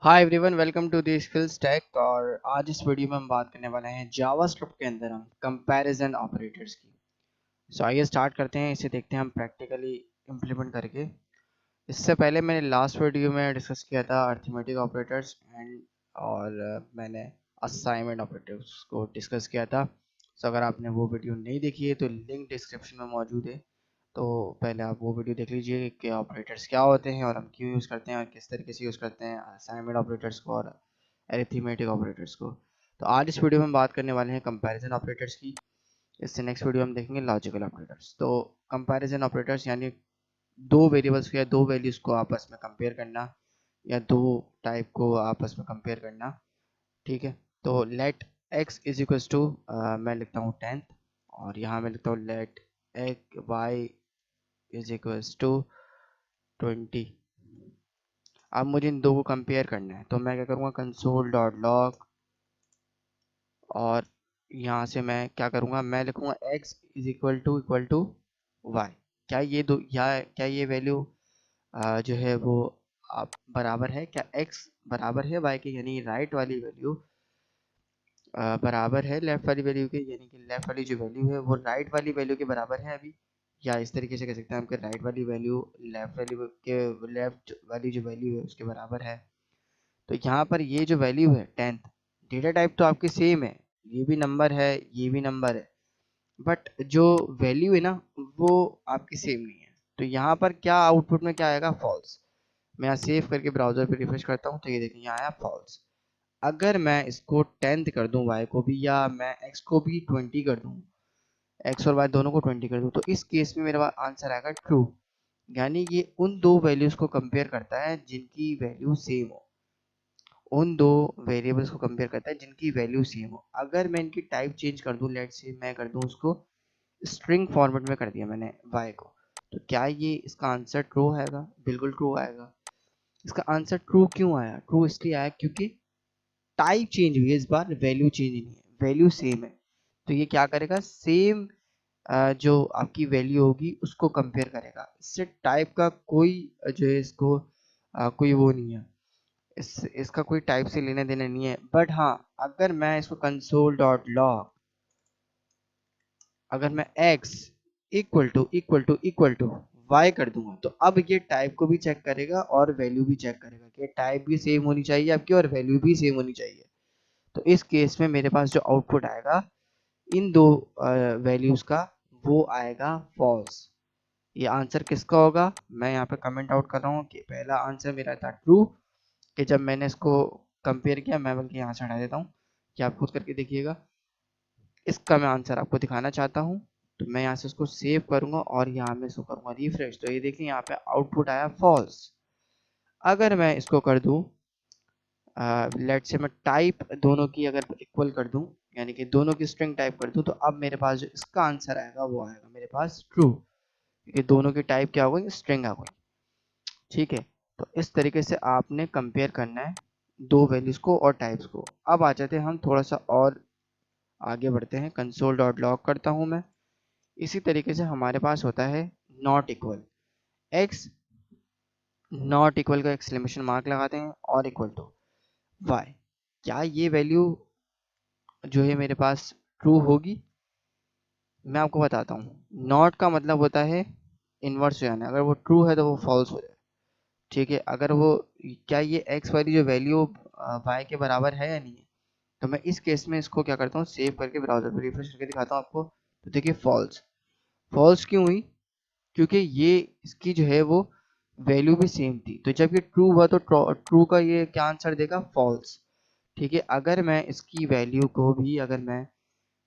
Hi everyone, welcome to the Skills Tech. और आज इस वीडियो में हम बात करने वाले हैं जावास्क्रिप्ट के अंदर हम कंपैरिजन ऑपरेटर्स की। आइए स्टार्ट करते हैं, इसे देखते हैं हम प्रैक्टिकली इम्प्लीमेंट करके। इससे पहले मैंने लास्ट वीडियो में डिस्कस किया था अर्थमेटिक ऑपरेटर्स मैंने असाइनमेंट ऑपरेटर्स को डिस्कस किया था। अगर आपने वो वीडियो नहीं देखी है तो लिंक डिस्क्रिप्शन में मौजूद है। तो पहले आप वो वीडियो देख लीजिए कि ऑपरेटर्स क्या होते हैं और हम क्यों यूज़ करते हैं और किस तरीके से यूज़ करते हैं असाइनमेंट ऑपरेटर्स को और अरिथमेटिक ऑपरेटर्स को। तो आज इस वीडियो में हम बात करने वाले हैं कंपैरिजन ऑपरेटर्स की। इससे नेक्स्ट वीडियो हम देखेंगे लॉजिकल ऑपरेटर्स। तो कंपैरिजन ऑपरेटर्स यानी दो वेरिएबल्स या दो वैल्यूज़ को आपस में कंपेयर करना या दो टाइप को आपस में कंपेयर करना। ठीक है, तो let x is equals to, मैं लिखता हूँ 10 और यहाँ मैं लिखता हूँ let y is equals to 20। अब मुझे इन दो को कंपेयर करना है, तो मैं क्या करूँगा, कंसोल डॉट लॉग और यहाँ से मैं क्या करूँगा, मैं लिखूँगा x is equal to y. क्या ये दो क्या ये वैल्यू जो है वो आप बराबर है, क्या x बराबर है y के, यानी राइट वाली वैल्यू बराबर है लेफ्ट वाली वैल्यू के, यानी कि लेफ्ट वाली जो वैल्यू है वो राइट वाली वैल्यू के बराबर है अभी। या इस तरीके से कह सकते हैं हम कि राइट वाली वैल्यू लेफ्ट वाली जो वैल्यू है उसके बराबर है। तो यहाँ पर ये जो वैल्यू है 10th, डेटा टाइप तो आपके सेम है, ये भी नंबर है ये भी नंबर है, बट जो वैल्यू है ना वो आपकी सेम नहीं है। तो यहाँ पर क्या आउटपुट में क्या आएगा, फॉल्स। मैं यहाँ सेव करके ब्राउजर पे रिफ्रेश करता हूँ तो ये देखिए यहाँ आया फॉल्स। अगर मैं इसको 10th कर दूं y को भी, या मैं x को भी 20 कर दूं, x और y दोनों को 20 कर दूं, तो इस केस में मेरा आंसर आएगा ट्रू। यानी ये उन दो वैल्यूज को कंपेयर करता है जिनकी वैल्यू सेम हो, उन दो वेरिएबल्स को कंपेयर करता है जिनकी वैल्यू सेम हो। अगर मैं इनकी टाइप चेंज कर दूं, लेट्स से मैं कर दूं उसको स्ट्रिंग फॉर्मेट में कर दिया मैंने y को, तो क्या ये इसका आंसर ट्रू आएगा? बिल्कुल ट्रू आएगा। इसका आंसर ट्रू क्यों आया? ट्रू इसलिए आया क्योंकि टाइप चेंज हुई है, इस बार वैल्यू चेंज नहीं है, वैल्यू सेम है। तो ये क्या करेगा, सेम जो आपकी वैल्यू होगी उसको कंपेयर करेगा। इससे टाइप का कोई जो है इसको कोई वो नहीं है, इसका कोई टाइप से लेने देने नहीं है। बट हाँ, अगर मैं इसको कंसोल डॉट लॉग, अगर मैं x इक्वल टू y कर दूंगा तो अब ये टाइप को भी चेक करेगा और वैल्यू भी चेक करेगा कि टाइप भी सेम होनी चाहिए आपकी और वैल्यू भी सेम होनी चाहिए। तो इस केस में मेरे पास जो आउटपुट आएगा इन दो वैल्यूज का, वो आएगा फॉल्स। ये आंसर किसका होगा? मैं यहाँ पे कमेंट आउट कर रहा हूँ कि पहला आंसर मेरा था ट्रू, कि जब मैंने इसको कंपेयर किया, मैं बल्कि यहाँ से हटा देता हूँ कि आप खुद करके देखिएगा। इसका मैं आंसर आपको दिखाना चाहता हूँ, तो मैं यहाँ से इसको सेव करूँगा और यहाँ मैं इसको करूँगा रिफ्रेश। तो ये देखिए यहाँ पे आउटपुट आया फॉल्स। अगर मैं इसको कर दूँ, लेट से मैं टाइप दोनों की अगर इक्वल कर दूं, यानी कि दोनों की स्ट्रिंग टाइप कर दूं, तो अब मेरे पास जो इसका आंसर आएगा वो आएगा मेरे पास ट्रू, क्योंकि दोनों की टाइप क्या हो गई, स्ट्रिंग आ गई। ठीक है, तो इस तरीके से आपने कंपेयर करना है दो वैल्यूज को और टाइप्स को। अब आ जाते हैं हम थोड़ा सा और आगे बढ़ते हैं। कंसोल डॉट लॉग करता हूं मैं। इसी तरीके से हमारे पास होता है not equal, x not equal का एक्सक्लेमेशन मार्क लगाते हैं और इक्वल टू वाई। क्या ये वैल्यू जो है मेरे पास ट्रू होगी? मैं आपको बताता हूँ। नॉट का मतलब होता है इन्वर्स हो जाना, अगर वो ट्रू है तो वो फॉल्स हो जाए। ठीक है, अगर वो, क्या ये एक्स वाली जो वैल्यू वाई के बराबर है या नहीं है, तो मैं इस केस में इसको क्या करता हूँ, सेव करके ब्राउजर पर रिफ्रेश करके दिखाता हूँ आपको। तो देखिए फॉल्स। फॉल्स क्यों हुई? क्योंकि ये इसकी जो है वो वैल्यू भी सेम थी, तो जब ये ट्रू हुआ तो ट्रू का ये क्या आंसर देगा, फॉल्स। ठीक है, अगर मैं इसकी वैल्यू को भी, अगर मैं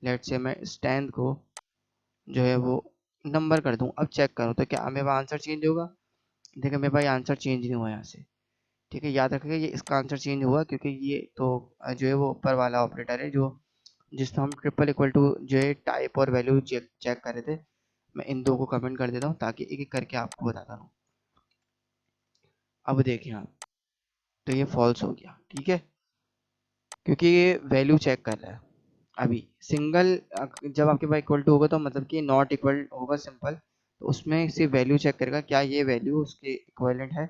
लेट से मैं स्टैंड को जो है वो नंबर कर दूं, अब चेक करूं तो क्या मेरा आंसर चेंज होगा? देखिए मेरे भाई आंसर चेंज नहीं हुआ यहाँ से। ठीक है, याद रखिएगा ये इसका आंसर चेंज हुआ क्योंकि ये तो जो है वो ऊपर वाला ऑपरेटर है जो जिसमें हम ट्रिपल इक्वल टू जो है टाइप और वैल्यू चेक चेक कर रहे थे। मैं इन दो को कमेंट कर देता हूँ ताकि एक एक करके आपको बताता हूँ। अब देखिए आप, तो ये फॉल्स हो गया। ठीक है, क्योंकि ये वैल्यू चेक कर रहा है। अभी सिंगल जब आपके पास इक्वल टू होगा तो मतलब कि नॉट इक्वल होगा सिंपल, तो उसमें से वैल्यू चेक करेगा क्या ये वैल्यू उसके इक्विवेलेंट है।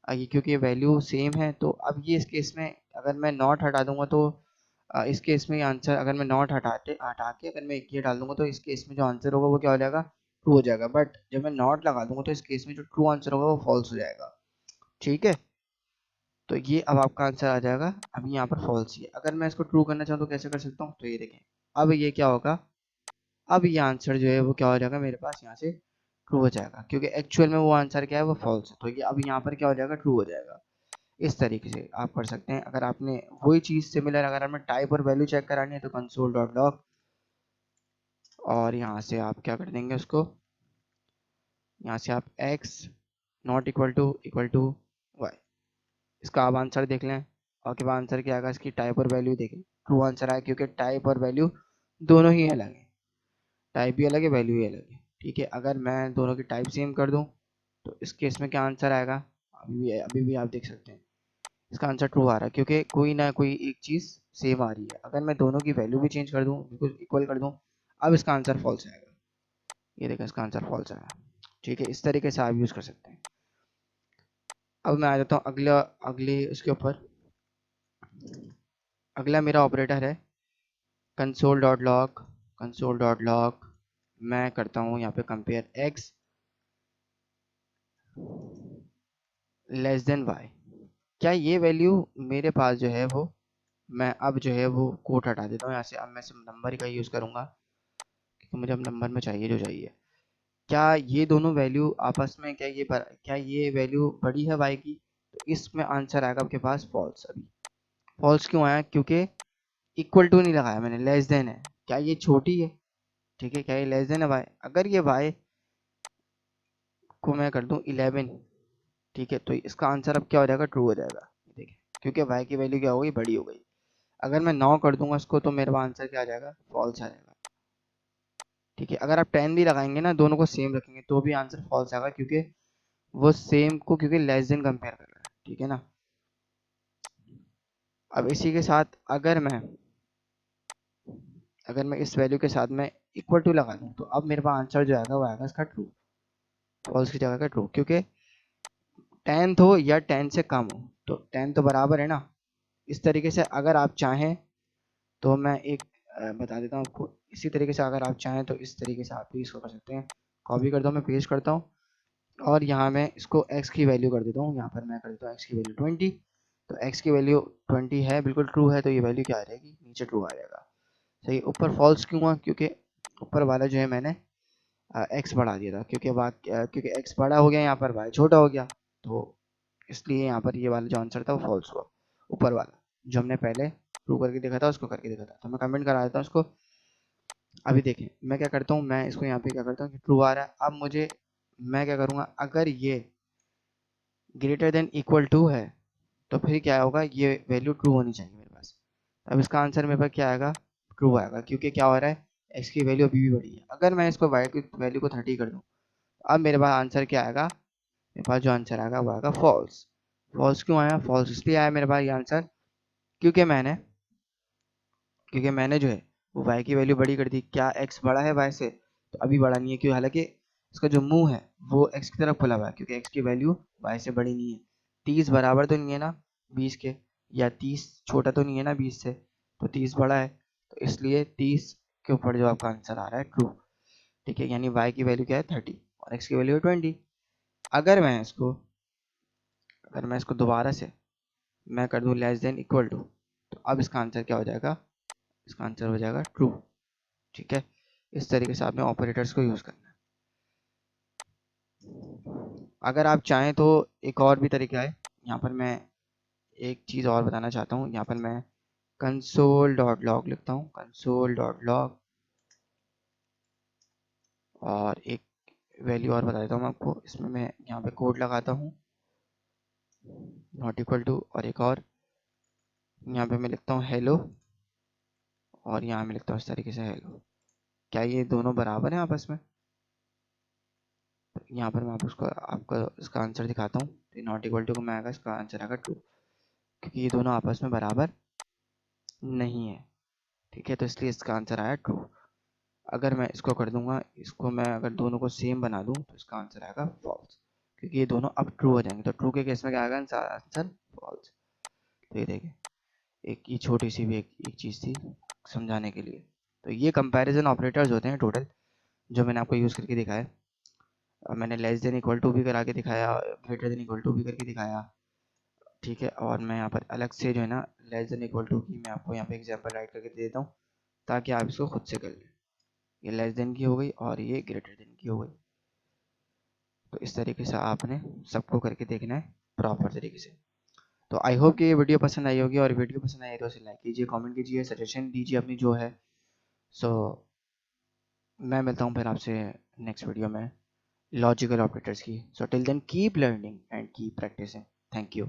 ये क्योंकि वैल्यू सेम है, तो अब ये इस केस में अगर मैं नॉट हटा दूंगा तो इस केस में आंसर, अगर मैं नॉट हटा के अगर मैं एक ये डाल दूंगा तो इस केस में जो आंसर होगा वो क्या हो जाएगा, ट्रू हो जाएगा। बट जब मैं नॉट लगा दूंगा तो इस केस में जो ट्रू आंसर होगा वो फॉल्स हो जाएगा। ठीक है, तो ये अब आपका आंसर आ जाएगा। अब यहाँ पर फॉल्स ही है। अगर मैं इसको ट्रू करना चाहूँ तो कैसे कर सकता हूँ, तो ये देखें, अब ये क्या होगा, अब ये आंसर जो है वो क्या हो जाएगा मेरे पास यहाँ से ट्रू हो जाएगा, क्योंकि एक्चुअल में वो आंसर क्या है, वो फॉल्स है। तो ये अब यहाँ पर क्या हो जाएगा, ट्रू हो जाएगा। इस तरीके से आप कर सकते हैं। अगर आपने वही चीज़ सिमिलर अगर हमें टाइप और वैल्यू चेक करानी है तो कंसोल डॉट लॉग, और यहाँ से आप क्या कर देंगे उसको, यहाँ से आप x not equal to y, इसका आप आंसर देख लें। और के बाद आंसर क्या आएगा, इसकी टाइप और वैल्यू देखें, ट्रू आंसर आया, क्योंकि टाइप और वैल्यू दोनों ही अलग है, टाइप भी अलग है, वैल्यू भी अलग है। ठीक है, अगर मैं दोनों की टाइप सेम कर दूं तो इस केस में क्या आंसर आएगा, अभी भी आप देख सकते हैं इसका आंसर ट्रू आ रहा है, क्योंकि कोई ना कोई एक चीज़ सेम आ रही है। अगर मैं दोनों की वैल्यू भी चेंज कर दूं, बिल्कुल इक्वल कर दूं, अब इसका आंसर फॉल्स आएगा। ये देखो, इसका आंसर फॉल्स आया। ठीक है, इस तरीके से आप यूज़ कर सकते हैं। अब मैं आ जाता हूँ अगले उसके ऊपर। अगला मेरा ऑपरेटर है कंसोल डॉट लॉग। मैं करता हूँ यहाँ पे compare x less than y. क्या ये वैल्यू मेरे पास जो है वो, मैं अब जो है वो कोट हटा देता हूँ यहाँ से। अब मैं सिर्फ नंबर का यूज़ करूँगा, क्योंकि मुझे अब नंबर में चाहिए जो चाहिए। क्या ये दोनों वैल्यू आपस में, क्या ये वैल्यू बड़ी है वाई की, तो इसमें आंसर आएगा आपके पास फॉल्स। अभी फॉल्स क्यों आया, क्योंकि इक्वल टू नहीं लगाया मैंने, लेस देन है। क्या ये छोटी है, ठीक है, क्या ये लेस देन है वाई, अगर ये वाई को मैं कर दूं 11, ठीक है, तो इसका आंसर अब क्या हो जाएगा, ट्रू हो जाएगा। देखिए, क्योंकि वाई की वैल्यू क्या हो गई, बड़ी हो गई। अगर मैं 9 कर दूंगा इसको तो मेरा आंसर क्या आ जाएगा, फॉल्स आ जाएगा। ठीक है, अगर आप 10 भी लगाएंगे ना, दोनों को सेम रखेंगे तो भी आंसर फॉल्स आएगा, क्योंकि वो सेम को क्योंकि लेस देन कंपेयर कर रहा है। ठीक है ना। अब इसी के साथ अगर मैं इस वैल्यू के साथ में इक्वल टू लगा दूं, तो अब मेरे पास आंसर जो आएगा वो आएगा इसका ट्रू, फॉल्स की जगह का ट्रू, क्योंकि 10 हो या 10 से कम हो तो 10 तो बराबर है ना। इस तरीके से अगर आप चाहें तो मैं एक बता देता हूँ आपको। इसी तरीके से अगर आप चाहें तो इस तरीके से आप भी इसको कर सकते हैं। कॉपी करता हूँ, मैं पेस्ट करता हूँ, और यहाँ मैं इसको x की वैल्यू कर देता हूँ। यहाँ पर मैं कर देता हूँ x की वैल्यू 20। तो x की वैल्यू 20 है, बिल्कुल ट्रू है, तो ये वैल्यू क्या आ जाएगी, नीचे ट्रू आ जाएगा। सही, ऊपर फॉल्स क्यों हुआ, क्योंकि ऊपर वाला जो है मैंने x बढ़ा दिया था, क्योंकि x बड़ा हो गया, यहाँ पर y छोटा हो गया, तो इसलिए यहाँ पर ये वाला जो आंसर था वो फॉल्स हुआ। ऊपर वाला जो हमने पहले प्रूव करके देखा था उसको करके देखा था, तो मैं कमेंट करा देता हूँ इसको। अभी देखें मैं क्या करता हूँ, मैं इसको यहाँ पे क्या करता हूँ कि ट्रू आ रहा है। अब मैं क्या करूँगा, अगर ये ग्रेटर देन इक्वल टू है तो फिर क्या होगा, ये वैल्यू ट्रू होनी चाहिए मेरे पास। अब इसका आंसर मेरे पास क्या आएगा, ट्रू आएगा, क्योंकि क्या हो रहा है, एक्स की वैल्यू अभी भी बड़ी है। अगर मैं इसको वाई की वैल्यू को 30 कर दूँ, अब मेरे पास आंसर क्या आएगा, मेरे पास जो आंसर आएगा वो आएगा फॉल्स। फॉल्स क्यों आया, फॉल्स इसलिए आया मेरे पास ये आंसर, क्योंकि मैंने क्योंकि मैंने जो है वो y की वैल्यू बड़ी कर दी। क्या x बड़ा है y से, तो अभी बड़ा नहीं है, क्यों, हालांकि इसका जो मुंह है वो x की तरफ खुला हुआ है, क्योंकि x की वैल्यू y से बड़ी नहीं है। 30 बराबर तो नहीं है ना 20 के, या 30 छोटा तो नहीं है ना 20 से, तो 30 बड़ा है, तो इसलिए 30 के ऊपर जो आपका आंसर आ रहा है ट्रू। ठीक है, यानी y की वैल्यू क्या है 30 और x की वैल्यू है 20। अगर मैं इसको दोबारा से मैं कर दूं लेस देन इक्वल टू, तो अब इसका आंसर क्या हो जाएगा, इसका आंसर हो जाएगा ट्रू। ठीक है, इस तरीके से आपने ऑपरेटर्स को यूज़ करना है। अगर आप चाहें तो एक और भी तरीका है। यहाँ पर मैं एक चीज़ और बताना चाहता हूँ। यहाँ पर मैं कंसोल डॉट लॉग लिखता हूँ, कंसोल डॉट लॉग, और एक वैल्यू और बता देता हूँ मैं आपको। इसमें मैं यहाँ पे कोड लगाता हूँ नॉट इक्वल टू, और एक और यहाँ पे मैं लिखता हूँ हेलो, और यहाँ मैं लिखता हूँ इस तरीके से हेलो। क्या ये दोनों बराबर हैं आपस में, तो यहाँ पर मैं आपको इसका आंसर दिखाता हूँ। तो नॉट इक्वल टू को मैं आएगा, इसका आंसर आएगा ट्रू, क्योंकि ये दोनों आपस में बराबर नहीं है। ठीक है, तो इसलिए इसका आंसर आया ट्रू। अगर मैं इसको कर दूंगा, इसको मैं अगर दोनों को सेम बना दूं तो इसका आंसर आएगा फॉल्स। क्योंकि ये दोनों अब ट्रू हो जाएंगे। तो ट्रू के केस में क्या आएगा आंसर? फॉल्स। तो ये देखिए, एक ये छोटी सी भी एक चीज़ थी समझाने के लिए। तो ये कंपैरिजन ऑपरेटर्स होते हैं टोटल, जो मैंने आपको यूज़ करके दिखाया। मैंने लेस देन इक्वल टू भी करा के दिखाया, ग्रेटर देन इक्वल टू भी करके दिखाया, ठीक है। और मैं यहाँ पर अलग से जो है ना लेस देन इक्वल टू की मैं आपको यहाँ पे एग्जांपल राइट करके दे देता हूँ, ताकि आप इसको खुद से कर लें। ये लेस देन की हो गई और ये ग्रेटर देन की हो गई। तो इस तरीके से आपने सबको करके देखना है प्रॉपर तरीके से। तो आई होप कि ये वीडियो पसंद आई होगी, और वीडियो पसंद आई तो इसे लाइक कीजिए, कमेंट कीजिए, सजेशन दीजिए अपनी जो है। सो मैं मिलता हूँ फिर आपसे नेक्स्ट वीडियो में लॉजिकल ऑपरेटर्स की। So till then keep learning and keep practising. Thank you.